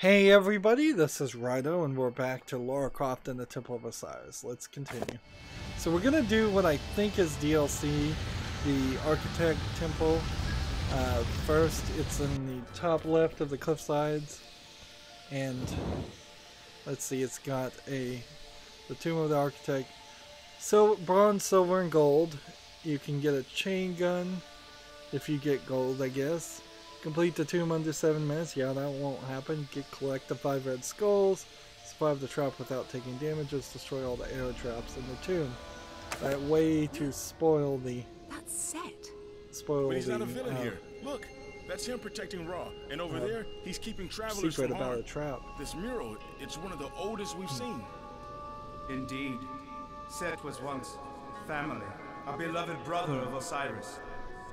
Hey everybody, this is Rydo and we're back to Lara Croft and the Temple of Osiris. Let's continue. So we're going to do what I think is DLC, the Architect Temple. First, it's in the top left of the cliff sides. And let's see, it's got the Tomb of the Architect. So, bronze, silver, and gold. You can get a chain gun if you get gold, I guess. Complete the tomb under 7 minutes. Yeah, that won't happen. Collect the 5 red skulls. Survive the trap without taking damages. Destroy all the arrow traps in the tomb. That way to spoil the... That's set. Spoil but he's the... not a villain here. Look, that's him protecting Ra. And over there, he's keeping travelers secret from harm. about a trap. This mural, it's one of the oldest we've seen. Indeed. Set was once family, a beloved brother of Osiris.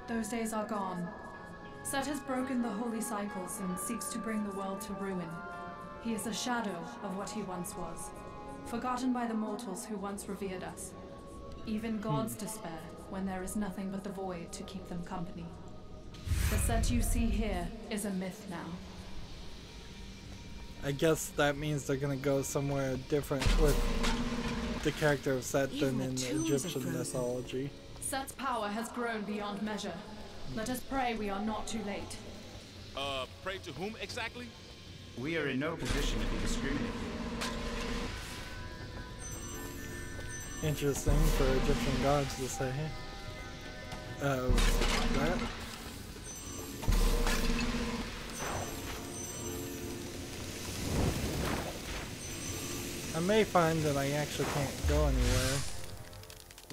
Those days are gone. Set has broken the holy cycles and seeks to bring the world to ruin. He is a shadow of what he once was, forgotten by the mortals who once revered us. Even gods despair when there is nothing but the void to keep them company. The Set you see here is a myth now. I guess that means they're gonna go somewhere different with the character of Set than in the Egyptian mythology. Set's power has grown beyond measure. Let us pray we are not too late. Pray to whom exactly? We are in no position to be discriminated. Interesting for Egyptian gods to say. That? I may find that I actually can't go anywhere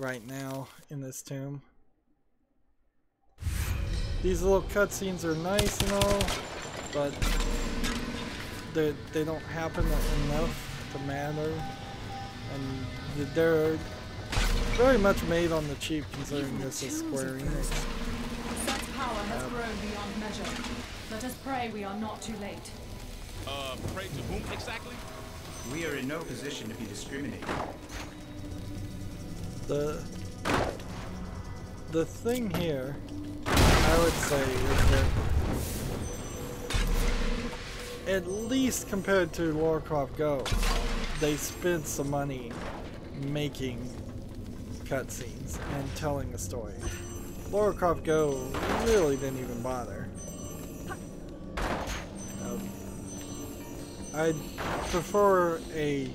right now in this tomb. These little cutscenes are nice and all, but they don't happen enough to matter, and they're very much made on the cheap considering this is Square Enix. Set's power has grown beyond measure. Let us pray we are not too late. Pray to whom exactly? We are in no position to be discriminated. The thing here, I would say, is that at least compared to Lara Croft Go, they spent some money making cutscenes and telling the story. Lara Croft Go really didn't even bother. I'd prefer a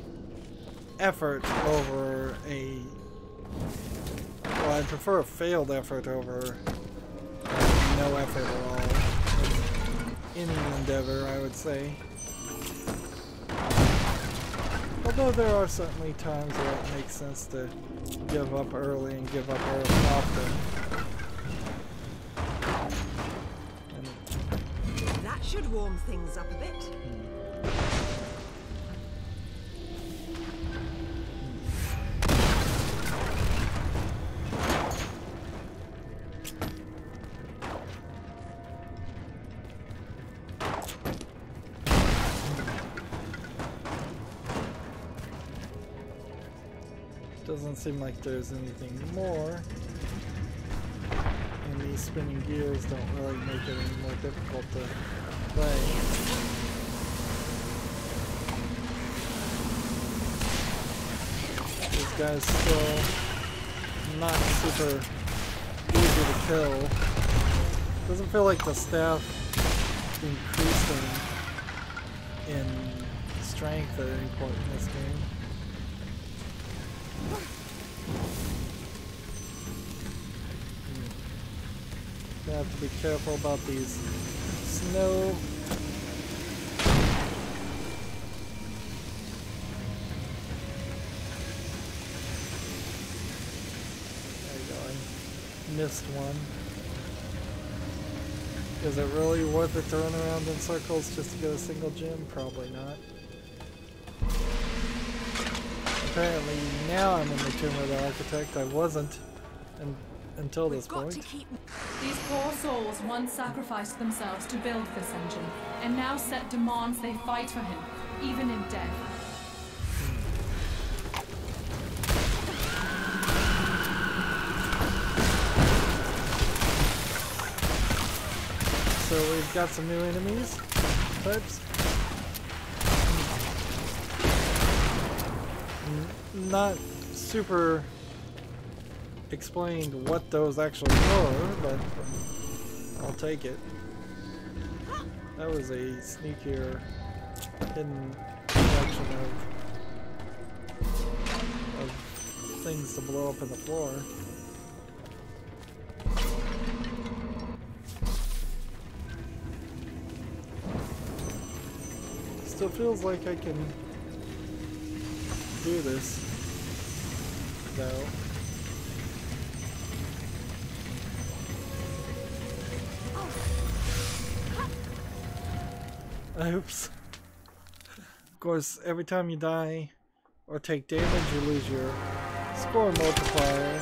effort over a... Well, I'd prefer a failed effort over no effort at all in any endeavor, I would say. Although there are certainly times where it makes sense to give up early and give up early often. That should warm things up a bit. Doesn't seem like there's anything more, and these spinning gears don't really make it any more difficult to play. These guys still not super easy to kill. Doesn't feel like the staff increasing in strength at any point in this game. You have to be careful about these snow. There you go, I missed one. Is it really worth it to run around in circles just to get a single gem? Probably not. Apparently now I'm in the Tomb of the Architect. I wasn't until this point. These poor souls once sacrificed themselves to build this engine, and now Set demands they fight for him, even in death. So we've got some new enemies types. not super explained what those actually were, but I'll take it. That was a sneakier hidden collection of things to blow up in the floor. Still feels like I can do this, though. Oops. Of course, every time you die or take damage, you lose your score multiplier.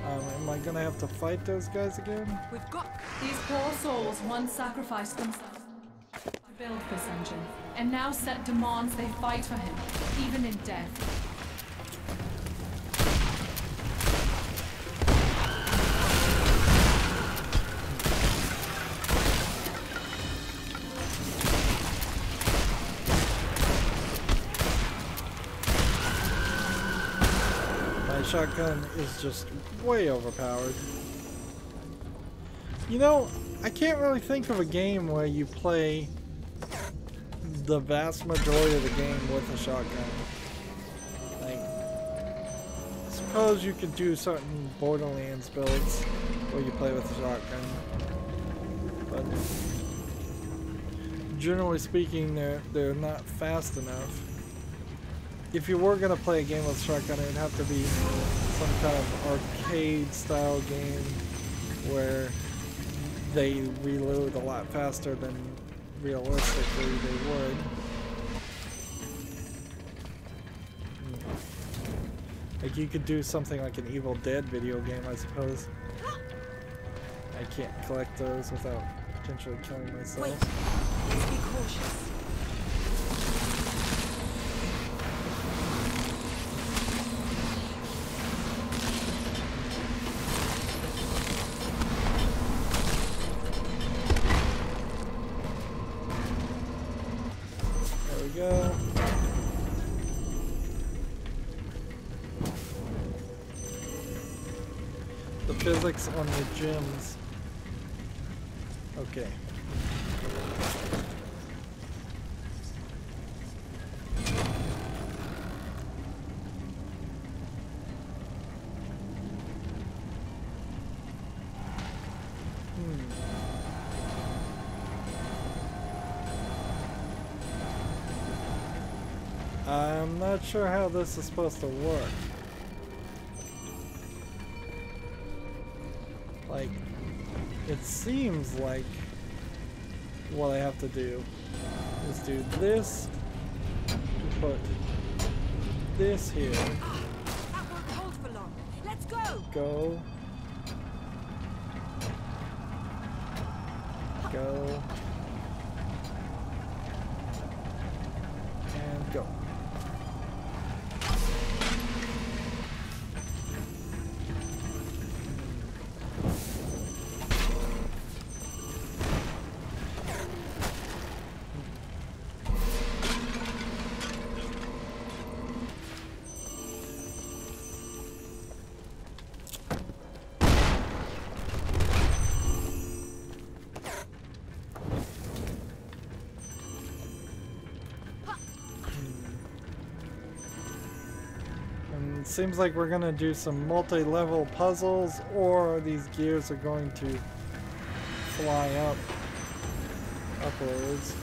Am I gonna have to fight those guys again? We've got These poor souls once sacrificed themselves to build this engine, and now Set demands they fight for him, even in death. Shotgun is just way overpowered. You know, I can't really think of a game where you play the vast majority of the game with a shotgun. Like, I suppose you could do certain Borderlands builds where you play with a shotgun, but generally speaking, they're not fast enough. If you were gonna play a game with shotgun, it'd have to be some kind of arcade style game where they reload a lot faster than realistically they would. Like you could do something like an Evil Dead video game, I suppose. I can't collect those without potentially killing myself. Wait, let's be cautious. Go. The physics on the gems. Okay. I'm not sure how this is supposed to work. Like, it seems like what I have to do is do this to put this here. That won't hold for long. Let's go. Go. Go. And go. Seems like we're gonna do some multi-level puzzles, or these gears are going to fly upwards.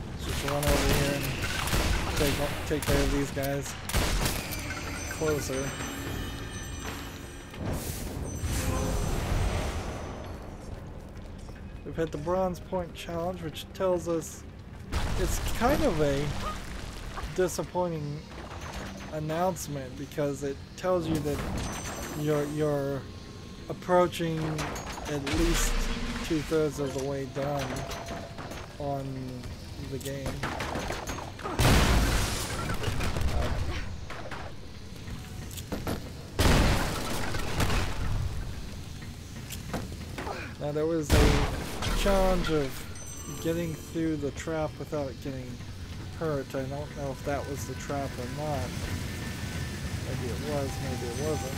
Let's just run over here and take care of these guys closer. We've hit the bronze point challenge, which tells us it's kind of a disappointing announcement because it tells you that you're approaching at least 2/3 of the way done on the game. Now there was a challenge of getting through the trap without getting hurt. I don't know if that was the trap or not. Maybe it was, maybe it wasn't.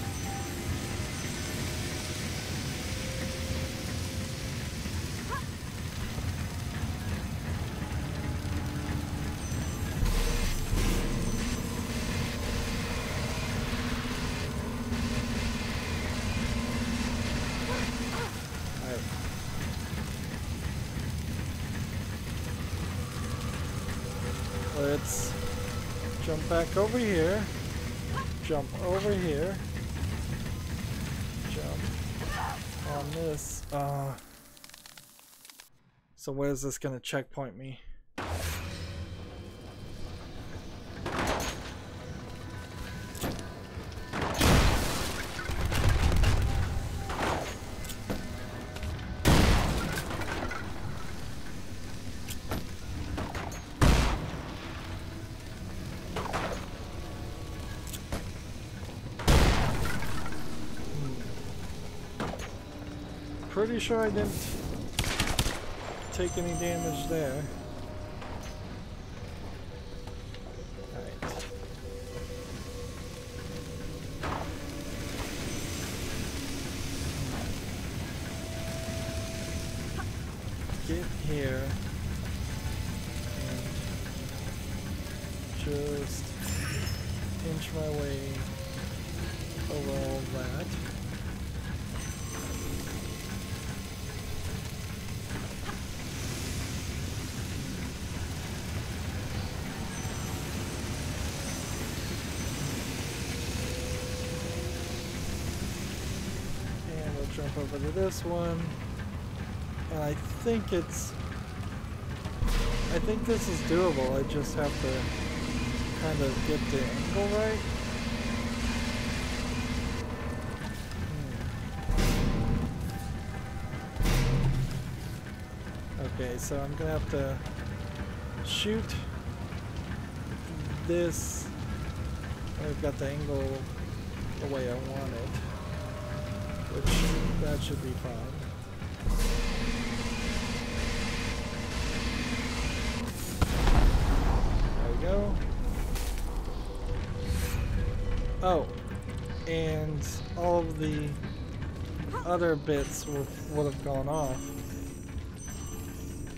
Let's jump back over here, jump over here, jump on this. So where's this gonna checkpoint me? Pretty sure I didn't take any damage there. Alright. Get here and just inch my way over all that. Jump over to this one, and I think this is doable. I just have to kind of get the angle right. Okay, so I'm gonna have to shoot this. I've got the angle the way I want it. Which, that should be fine. There we go. Oh, and all of the other bits would have gone off.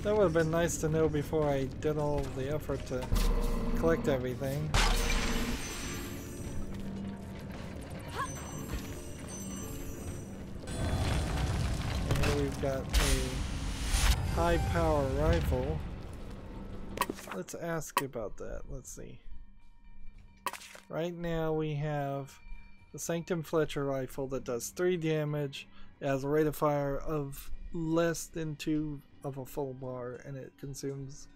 That would have been nice to know before I did all of the effort to collect everything. We've got a high power rifle. Let's ask about that. Let's see. Right now we have the Sanctum Fletcher rifle that does 3 damage. It has a rate of fire of less than 2 of a full bar, and it consumes,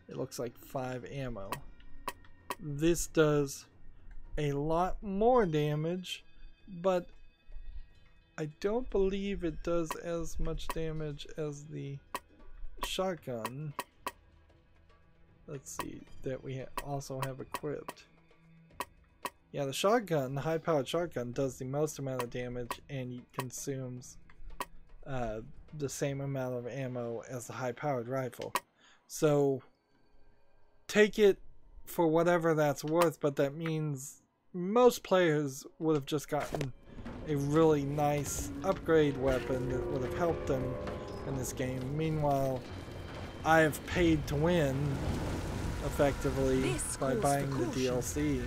it looks like 5 ammo. This does a lot more damage, but I don't believe it does as much damage as the shotgun. Let's see, that we also have equipped. Yeah, the shotgun, the high-powered shotgun, does the most amount of damage and consumes the same amount of ammo as the high-powered rifle. So, take it for whatever that's worth, but that means most players would have just gotten a really nice upgrade weapon that would have helped them in this game. Meanwhile, I have paid to win effectively by buying the DLC.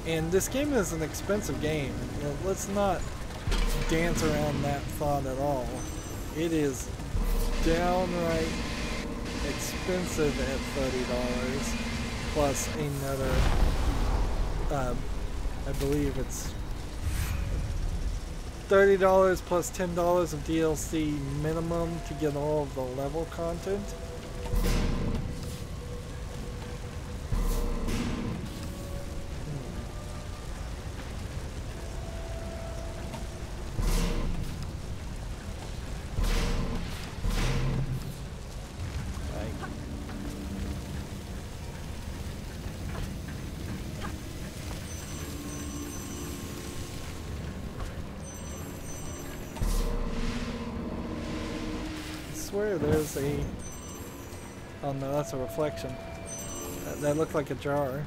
And this game is an expensive game. You know, let's not dance around that thought at all. It is downright expensive at $30 plus another I believe it's $30 plus $10 of DLC minimum to get all of the level content. swear there's a... Oh no, that's a reflection. That looked like a jar.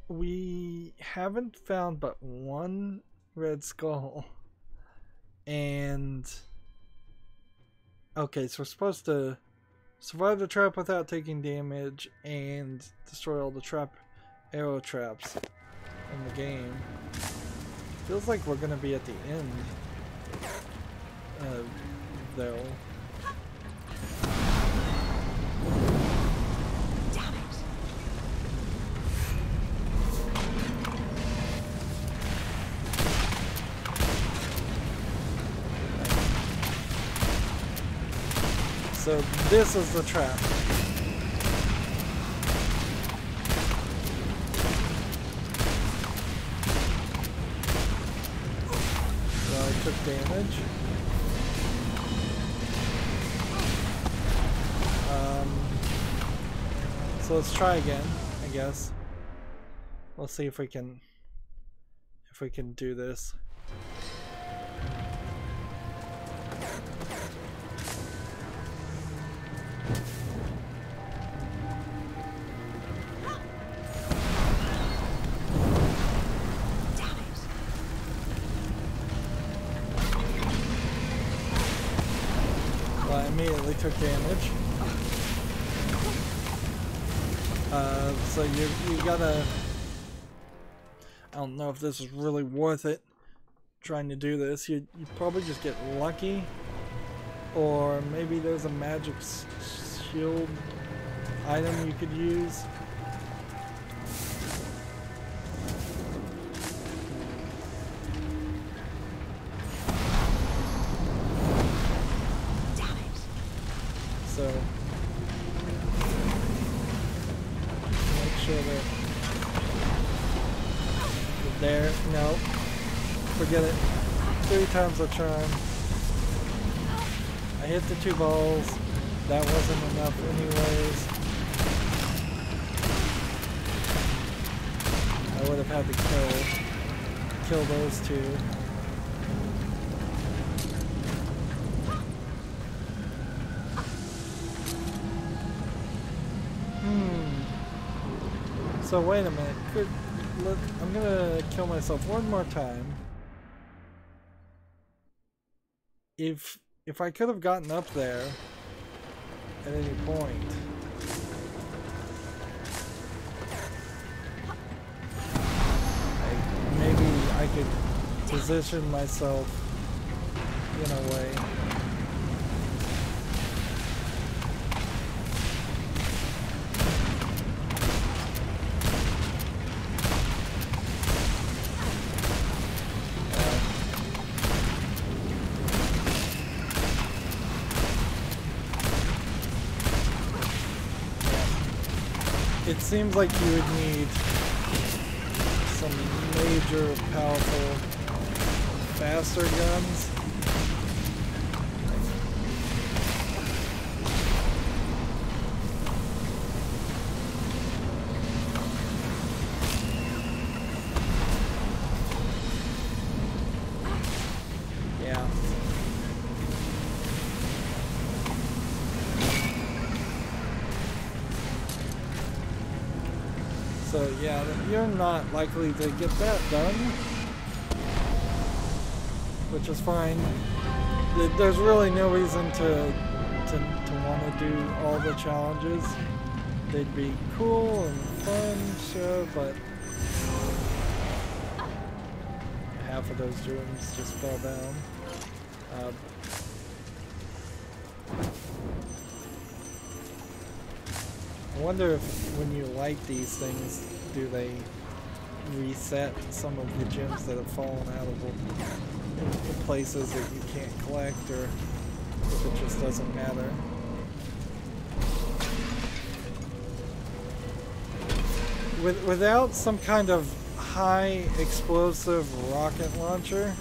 We haven't found but one red skull. And... Okay, so we're supposed to survive the trap without taking damage and destroy all the arrow traps in the game. Feels like we're gonna be at the end, though. Damn it. So this is the trap. So I took damage. So let's try again, I guess. We'll see if we can do this. Well, I immediately took damage. So you gotta... I don't know if this is really worth it, trying to do this. You probably just get lucky, or maybe there's a magic shield item you could use. Damn it. So make sure that you're there. No, forget it. 3 times the charm. I hit the 2 balls. That wasn't enough anyways. I would have had to kill those 2. So wait a minute. I'm gonna kill myself one more time. If I could have gotten up there at any point, maybe I could position myself in a way. It seems like you would need some major, powerful, faster guns. Yeah. So yeah, you're not likely to get that done, which is fine. There's really no reason to want to do all the challenges. They'd be cool and fun, sure, but half of those rooms just fell down. I wonder if when you light these things, do they reset some of the gems that have fallen out of the places that you can't collect, or if it just doesn't matter. Without some kind of high explosive rocket launcher,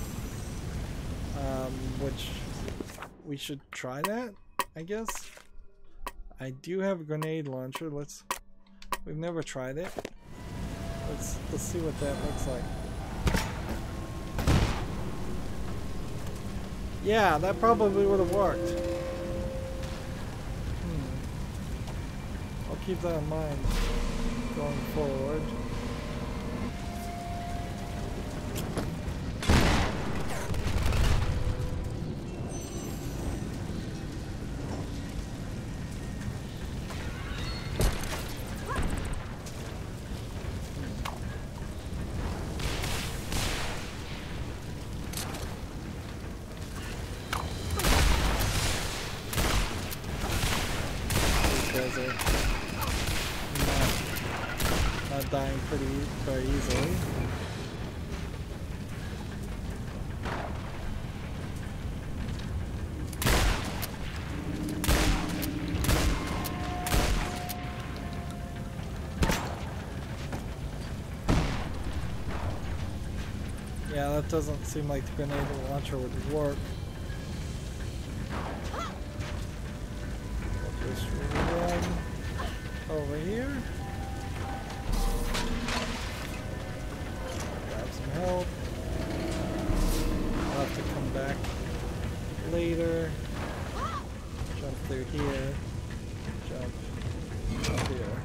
which we should try that, I guess. I do have a grenade launcher. We've never tried it. Let's see what that looks like. Yeah, that probably would have worked. I'll keep that in mind going forward. Not dying very easily. Yeah, that doesn't seem like the grenade launcher would work. I'll just run over here. Grab some help. I'll have to come back later. Jump through here. Jump up here.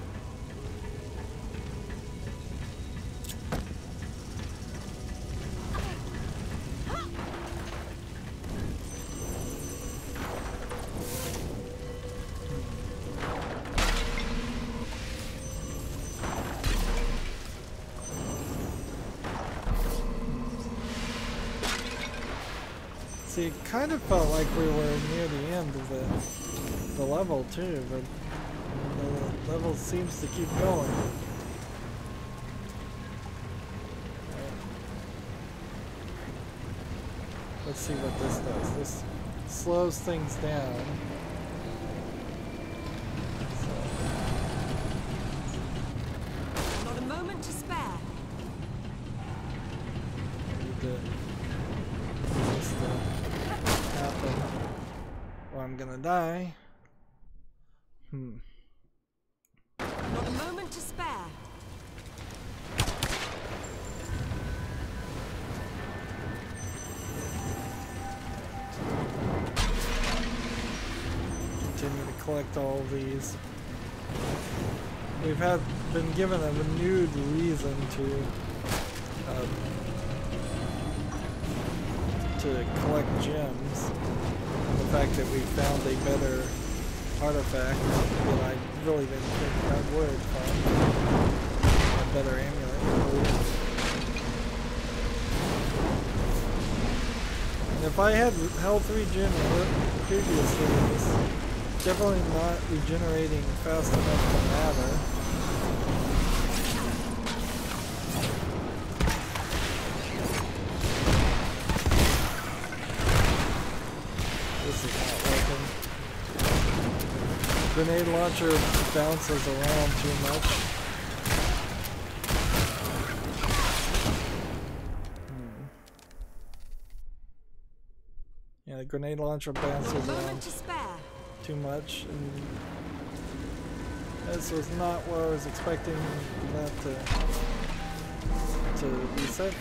See, it kind of felt like we were near the end of the level too, but the level seems to keep going. Let's see what this does. This slows things down. Not a moment to spare. Or I'm gonna die. Not a moment to spare. Continue to collect all of these. We've been given a renewed reason to collect gems. The fact that we found a better artifact that I really didn't think I would find. A better amulet. And if I had health regen previously, it was definitely not regenerating fast enough to matter. This is not working. Grenade launcher bounces around too much. Yeah, the grenade launcher bounces around too much, and this was not what I was expecting that to reset me.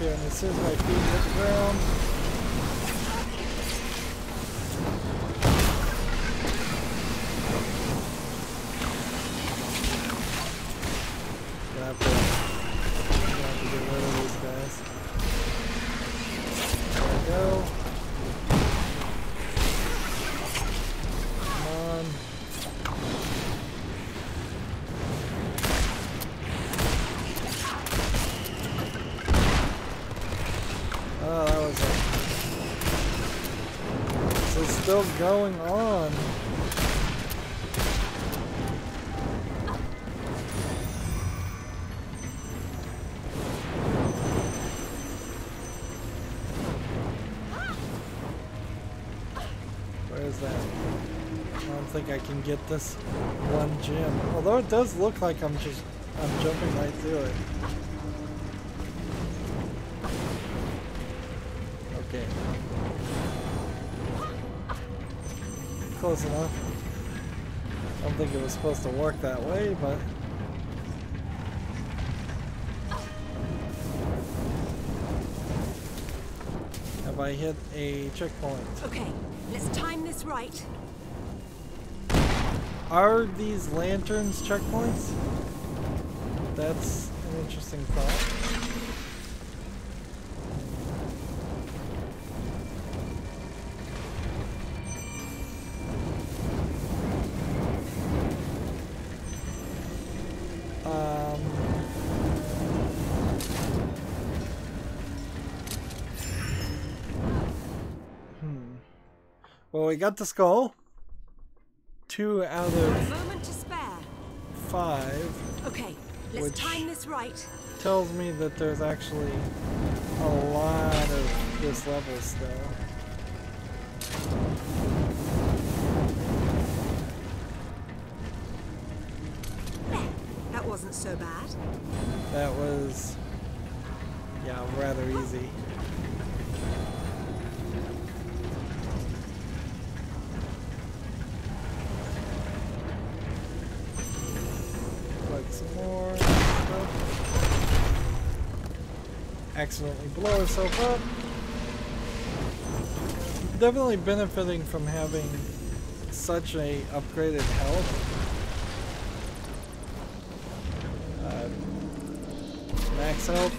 As soon as my feet hit the ground, I have to get rid of these guys. There we go. Come on. Oh, that was it. So it's still going on. think I can get this one gem. Although it does look like I'm jumping right through it. Okay. Close enough. I don't think it was supposed to work that way, but... Have I hit a checkpoint? Okay, let's time this right. Are these lanterns checkpoints? That's an interesting thought. Well, we got the skull. 2 out Not a of moment to spare. 5. Okay, let's Which- time this right. Tells me that there's actually a lot of this level still. That wasn't so bad. That was, yeah, rather easy. Like some more stuff. Accidentally blow herself up. Definitely benefiting from having such a upgraded health. Max health.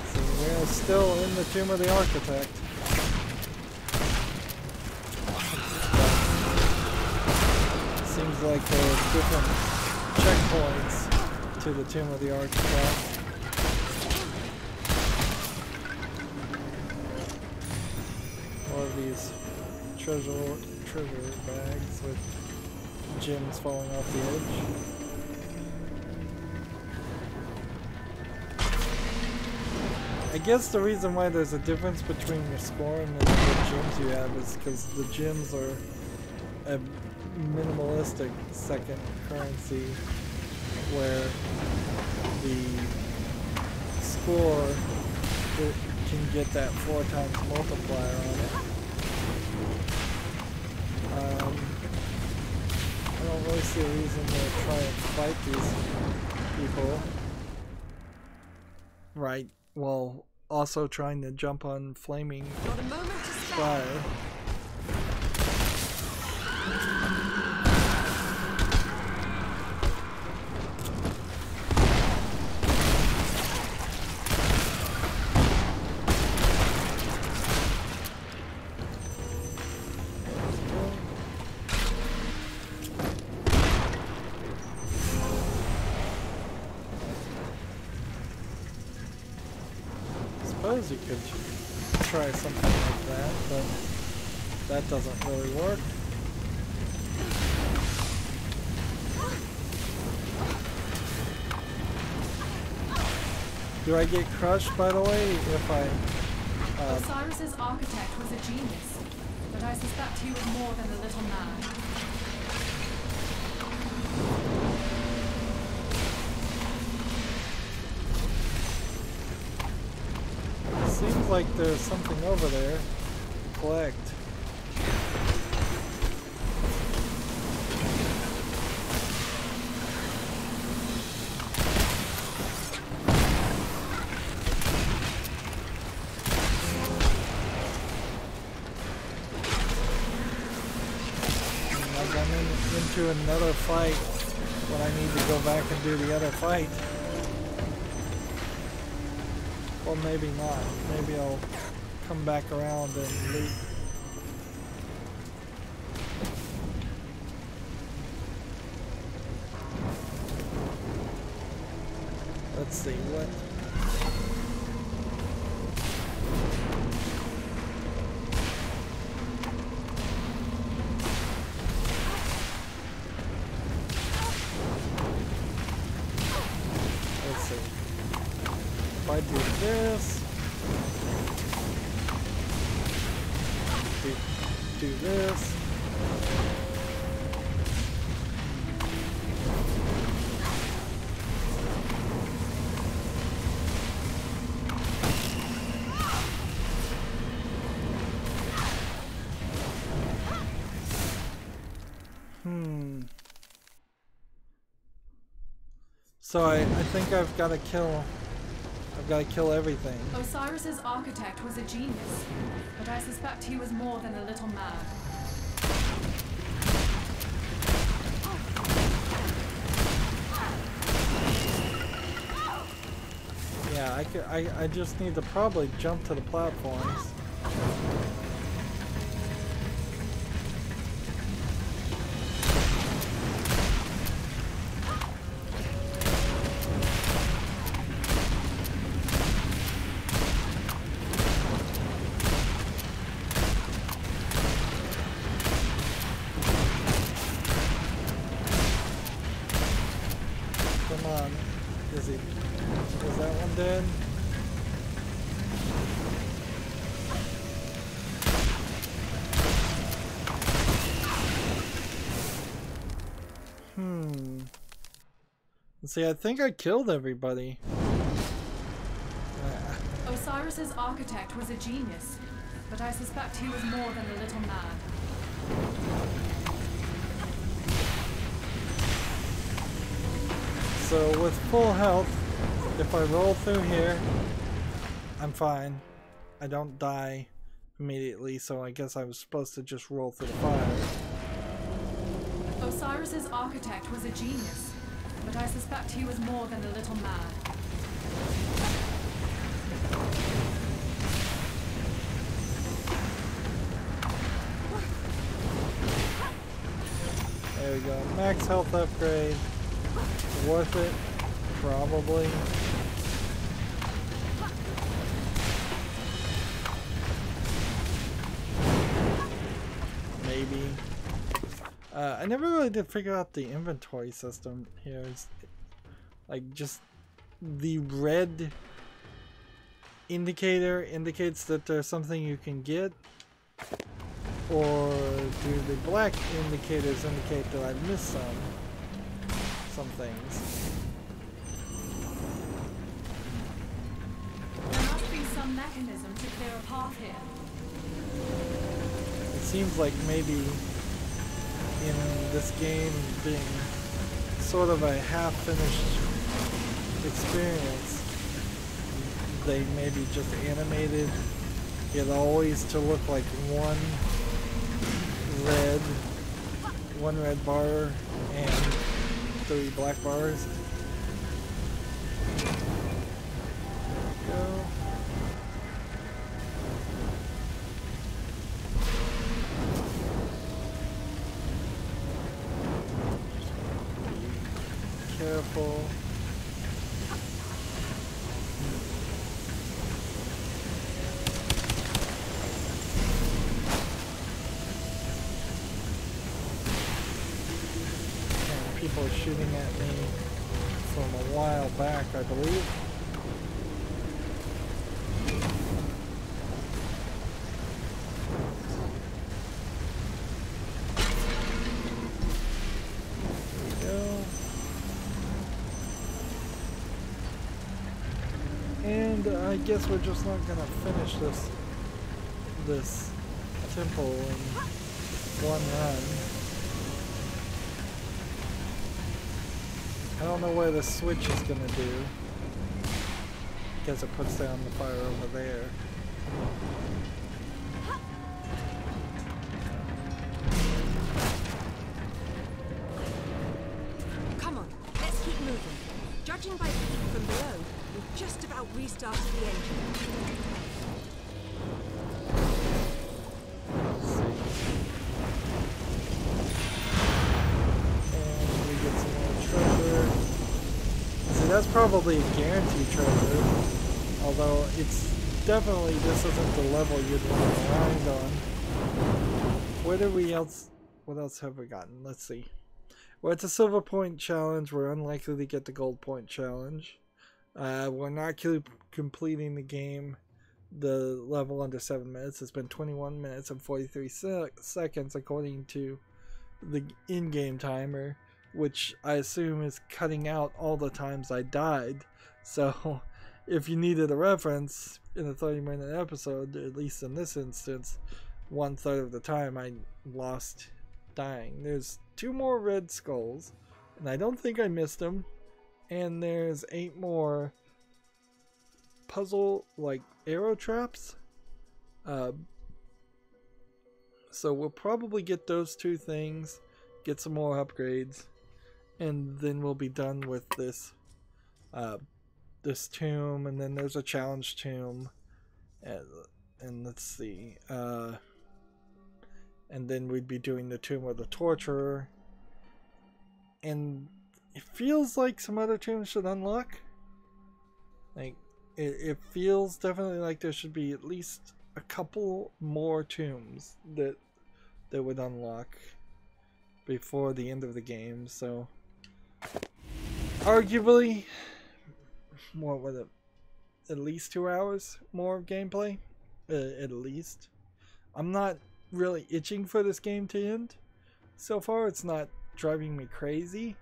So we're still in the Tomb of the Architect. Seems like there are different checkpoints to the Tomb of the Architect. More of these treasure bags with gems falling off the edge. I guess the reason why there's a difference between your score and the number of gems you have is because the gems are a minimalistic second currency, where the score can get that 4 times multiplier on it. I don't really see a reason to try and fight these people. Right. While also trying to jump on flaming Not a moment to spare. fire. Suppose you could try something like that, but that doesn't really work. Do I get crushed, by the way, if I... Osiris's architect was a genius, but I suspect he was more than a little mad. Seems like there's something over there to collect. Like I'm into another fight when I need to go back and do the other fight. Well, maybe not. Maybe I'll come back around and loot. Let's see, what? Let's see. If I do this, do this. So I think I've got to kill everything. Osiris's architect was a genius, but I suspect he was more than a little mad. Yeah, I just need to probably jump to the platforms. Come on. Is that one dead? See, I think I killed everybody. Osiris's architect was a genius, but I suspect he was more than a little mad. So with full health, if I roll through here, I'm fine. I don't die immediately, so I guess I was supposed to just roll through the fire. Osiris's architect was a genius, but I suspect he was more than a little mad. There we go. Max health upgrade. Worth it? Probably. Maybe. I never really did figure out the inventory system here. It's like just the red indicator indicates that there's something you can get, or do the black indicators indicate that I missed some things? There must be some mechanism to clear a path here. It seems like maybe in this game being sort of a half-finished experience, they maybe just animated it always to look like one red bar and 3 black bars. There we go. Careful. And people are shooting at me from a while back, I believe. And I guess we're just not gonna finish this temple in one run. I don't know where the switch is gonna do. Guess it puts down the fire over there. Come on, let's keep moving. Judging by the heat from below, we've just about restarted the engine. Let's see. And we get some more treasure. See, that's probably a guaranteed treasure. Although it's definitely, this isn't the level you'd want to grind on. What else have we gotten? Let's see. We're at the silver point challenge. We're unlikely to get the gold point challenge. We're not completing the game, the level under 7 minutes. It's been 21 minutes and 43 seconds according to the in-game timer, which I assume is cutting out all the times I died. So if you needed a reference in a 30-minute episode, at least in this instance, 1/3 of the time I lost dying. There's 2 more red skulls, and I don't think I missed them. and there's 8 more puzzle like arrow traps. So we'll probably get those 2 things, get some more upgrades, and then we'll be done with this this tomb. And then there's a challenge tomb, and let's see, and then we'd be doing the tomb of the torturer, and it feels like some other tombs should unlock. Like it feels definitely like there should be at least a couple more tombs that would unlock before the end of the game. So arguably, what was it, at least 2 hours more of gameplay, at least. I'm not really itching for this game to end so far. It's not driving me crazy,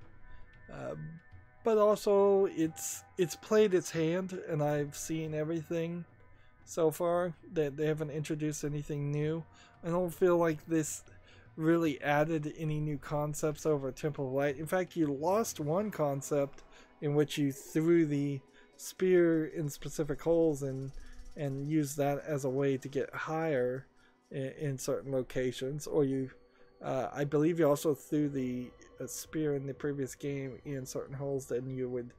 but also it's played its hand, and I've seen everything so far. That they haven't introduced anything new. I don't feel like this really added any new concepts over Temple of Light. In fact, you lost one concept in which you threw the spear in specific holes and used that as a way to get higher in certain locations. Or you, I believe you also threw the spear in the previous game in certain holes, then you would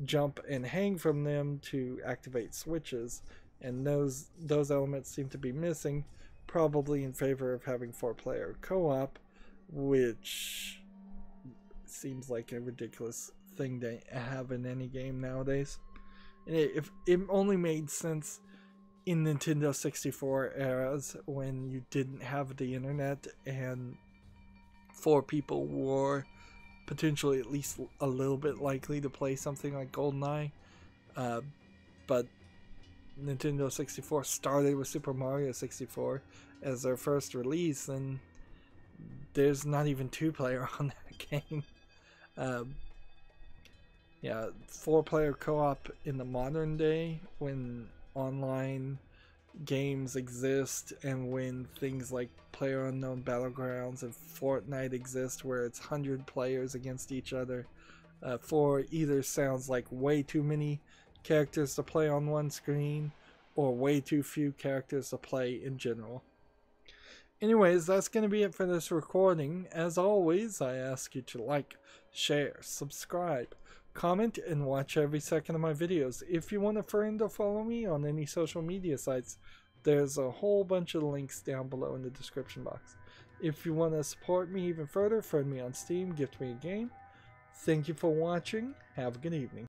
jump and hang from them to activate switches. And those elements seem to be missing, probably in favor of having 4-player co-op, which seems like a ridiculous thing to have in any game nowadays. If it only made sense in Nintendo 64 eras, when you didn't have the internet and 4 people were potentially at least a little bit likely to play something like GoldenEye. But Nintendo 64 started with Super Mario 64 as their first release, and there's not even 2-player on that game. Yeah, 4-player co-op in the modern day, when online games exist and when things like PlayerUnknown Battlegrounds and Fortnite exist, where it's 100 players against each other, 4 either sounds like way too many characters to play on one screen, or way too few characters to play in general. Anyways, that's going to be it for this recording. As always, I ask you to like, share, subscribe, comment, and watch every second of my videos. If you want a friend or follow me on any social media sites, there's a whole bunch of links down below in the description box. If you want to support me even further, friend me on Steam, gift me a game. Thank you for watching. Have a good evening.